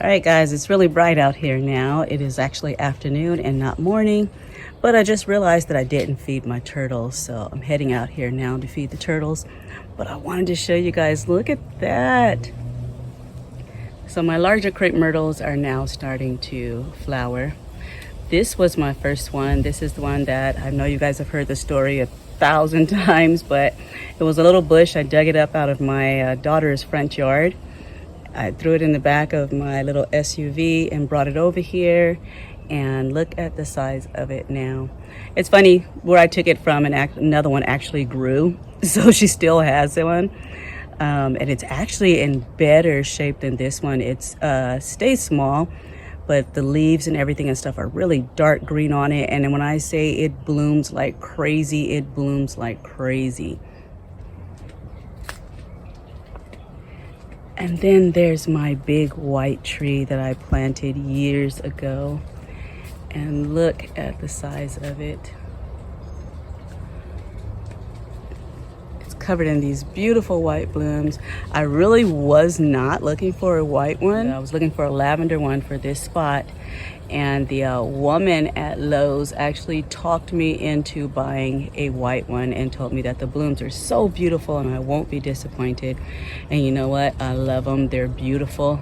All right, guys, it's really bright out here now. It is actually afternoon and not morning, but I just realized that I didn't feed my turtles, so I'm heading out here now to feed the turtles. But I wanted to show you guys, look at that. So my larger crepe myrtles are now starting to flower. This was my first one. This is the one that I know you guys have heard the story 1,000 times, but it was a little bush. I dug it up out of my daughter's front yard. I threw it in the back of my little SUV and brought it over here, and look at the size of it now. It's funny, where I took it from, another one actually grew, so she still has one. And it's actually in better shape than this one. It's stays small, but the leaves and everything and stuff are really dark green on it. And when I say it blooms like crazy, it blooms like crazy. And then there's my big white tree that I planted years ago. And look at the size of it. It's covered in these beautiful white blooms. I really was not looking for a white one. I was looking for a lavender one for this spot. And the woman at Lowe's actually talked me into buying a white one and told me that the blooms are so beautiful and I won't be disappointed. And you know what? I love them. They're beautiful.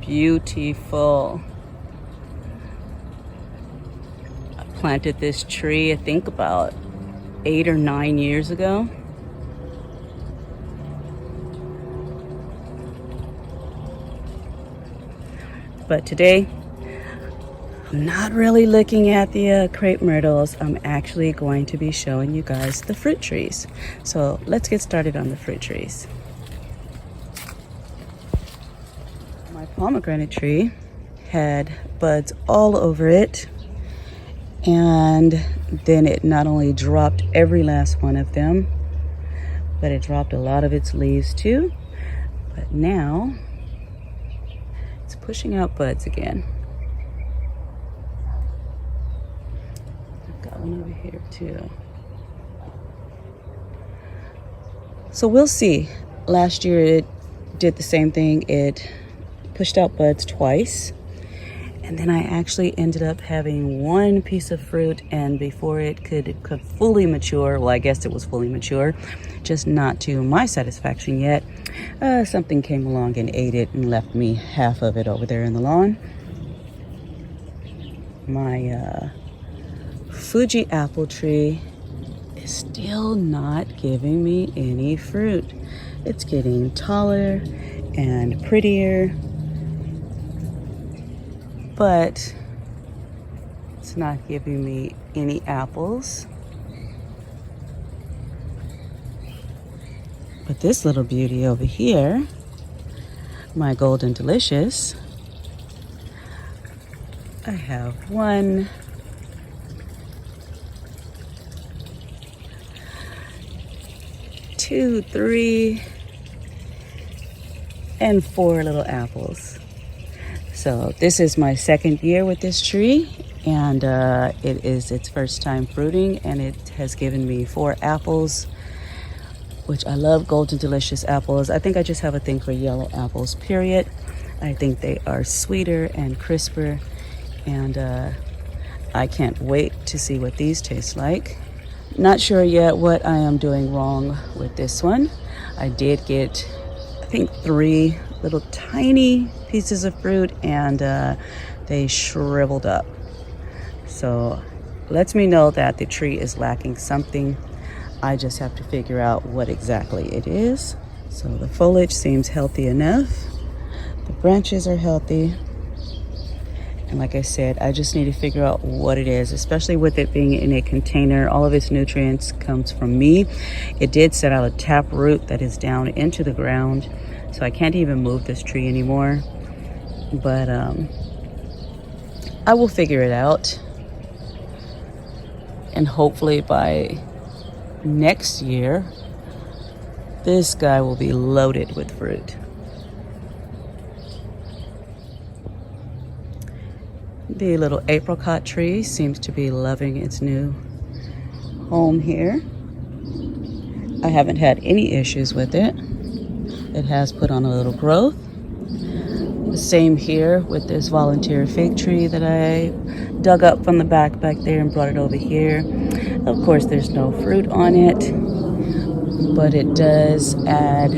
Beautiful. I planted this tree, I think about 8 or 9 years ago. But today, I'm not really looking at the crepe myrtles. I'm actually going to be showing you guys the fruit trees. So let's get started on the fruit trees. My pomegranate tree had buds all over it, and then it not only dropped every last one of them, but it dropped a lot of its leaves too. But now it's pushing out buds again. One over here too. So we'll see. Last year it did the same thing. It pushed out buds twice, and then I actually ended up having one piece of fruit, and before it could fully mature, well, I guess it was fully mature, just not to my satisfaction yet, something came along and ate it and left me half of it over there in the lawn. My Fuji Apple tree is still not giving me any fruit. It's getting taller and prettier, but it's not giving me any apples. But this little beauty over here, my Golden Delicious, I have 1, 2, 3, and 4 little apples. So this is my second year with this tree, and it is its first time fruiting, and it has given me 4 apples, which I love Golden Delicious apples. I think I just have a thing for yellow apples, period. I think they are sweeter and crisper, and I can't wait to see what these taste like. Not sure yet what I am doing wrong with this one. I did get, I think, 3 little tiny pieces of fruit, and they shriveled up. So lets me know that the tree is lacking something. I just have to figure out what exactly it is. So the foliage seems healthy enough. The branches are healthy. And like I said, I just need to figure out what it is, especially with it being in a container. All of its nutrients comes from me. It did set out a tap root that is down into the ground, so I can't even move this tree anymore. But I will figure it out. And hopefully by next year, this guy will be loaded with fruit. The little apricot tree seems to be loving its new home here. I haven't had any issues with it. It has put on a little growth. Same here with this volunteer fig tree that I dug up from the back there and brought it over here. Of course, there's no fruit on it, but it does add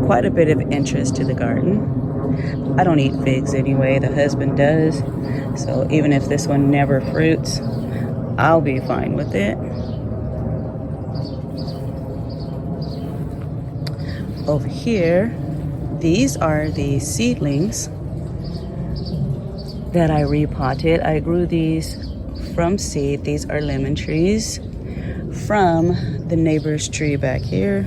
quite a bit of interest to the garden. I don't eat figs anyway, the husband does. So even if this one never fruits, I'll be fine with it. Over here, these are the seedlings that I repotted. I grew these from seed. These are lemon trees from the neighbor's tree back here.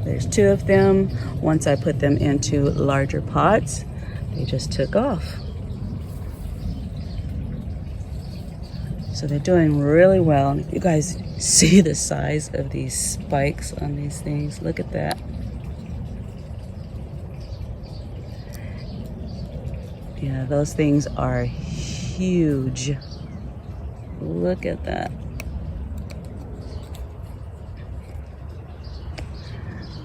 There's 2 of them. Once I put them into larger pots, they just took off. So they're doing really well. You guys see the size of these spikes on these things? Look at that. Yeah, those things are huge. Look at that.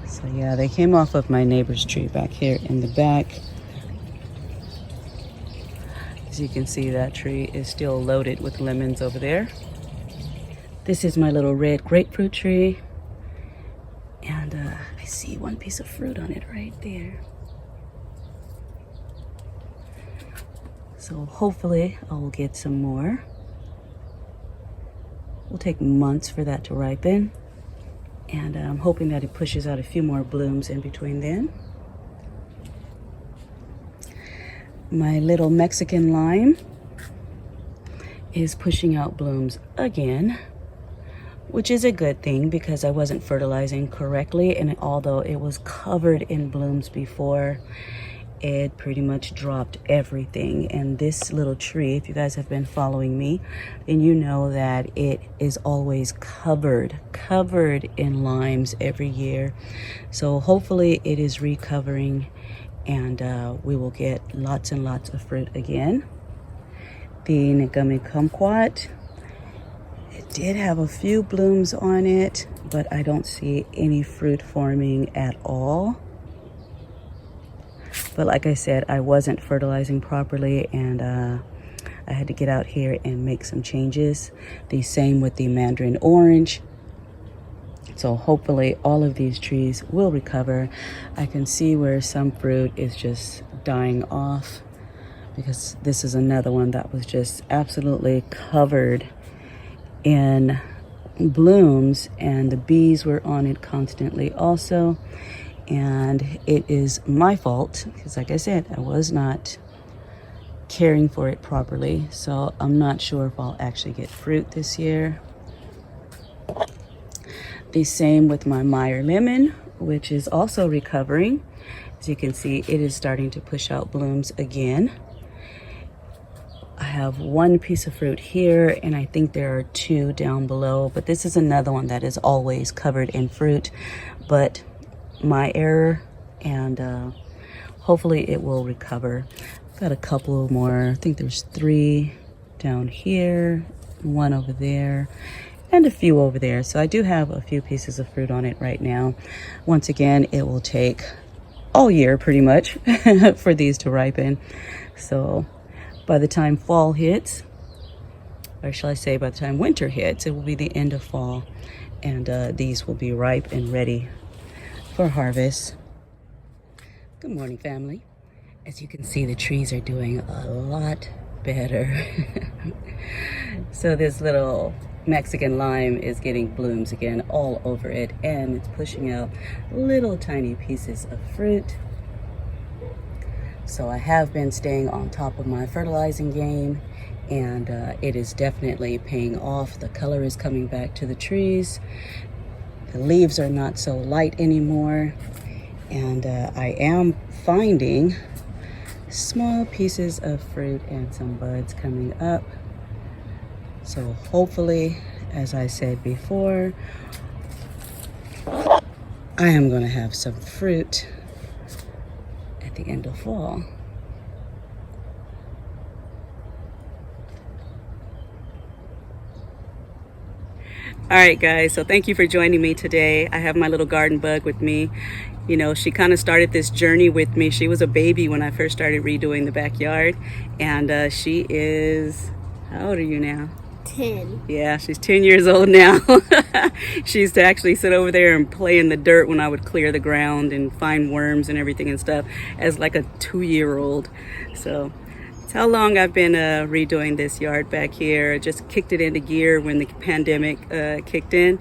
So yeah, they came off of my neighbor's tree back here in the back. As you can see, that tree is still loaded with lemons over there. This is my little red grapefruit tree. And I see one piece of fruit on it right there. So hopefully I will get some more. It will take months for that to ripen. And I'm hoping that it pushes out a few more blooms in between then. My little Mexican lime is pushing out blooms again, which is a good thing because I wasn't fertilizing correctly, and although it was covered in blooms before, it pretty much dropped everything. And this little tree, if you guys have been following me, then you know that it is always covered in limes every year. So hopefully it is recovering, and we will get lots and lots of fruit again. The Nagami Kumquat, it did have a few blooms on it, but I don't see any fruit forming at all. But like I said, I wasn't fertilizing properly, and I had to get out here and make some changes. The same with the Mandarin Orange. So hopefully all of these trees will recover. I can see where some fruit is just dying off, because this is another one that was just absolutely covered in blooms, and the bees were on it constantly also. And it is my fault because, like I said, I was not caring for it properly. So I'm not sure if I'll actually get fruit this year. The same with my Meyer Lemon, which is also recovering. As you can see, it is starting to push out blooms again. I have one piece of fruit here, and I think there are 2 down below, but this is another one that is always covered in fruit, but my error, and hopefully it will recover. I've got a couple more. I think there's 3 down here, 1 over there, and a few over there. So I do have a few pieces of fruit on it right now. Once again, it will take all year pretty much for these to ripen. So by the time fall hits, or shall I say by the time winter hits, it will be the end of fall, and these will be ripe and ready for harvest. Good morning, family. As you can see, the trees are doing a lot better. So this little Mexican lime is getting blooms again all over it, and it's pushing out little tiny pieces of fruit. So I have been staying on top of my fertilizing game, and it is definitely paying off. The color is coming back to the trees. The leaves are not so light anymore, and I am finding small pieces of fruit and some buds coming up. So hopefully, as I said before, I am going to have some fruit at the end of fall. All right, guys, so thank you for joining me today. I have my little garden bug with me. You know, she kind of started this journey with me. She was a baby when I first started redoing the backyard, and she is, how old are you now? 10. Yeah, she's 10 years old now. She used to actually sit over there and play in the dirt when I would clear the ground and find worms and everything and stuff as like a 2-year-old. So it's how long I've been redoing this yard back here. Just kicked it into gear when the pandemic kicked in,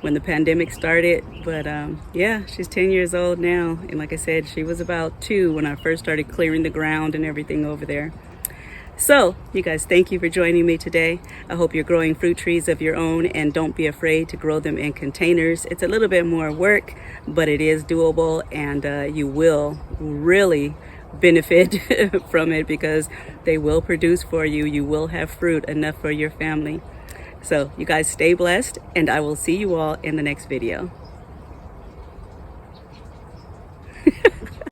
when the pandemic started. But yeah, she's 10 years old now. And like I said, she was about 2 when I first started clearing the ground and everything over there. So, you guys, thank you for joining me today. I hope you're growing fruit trees of your own, and don't be afraid to grow them in containers. It's a little bit more work, but it is doable, and you will really benefit from it because they will produce for you. You will have fruit enough for your family. So, you guys stay blessed, and I will see you all in the next video.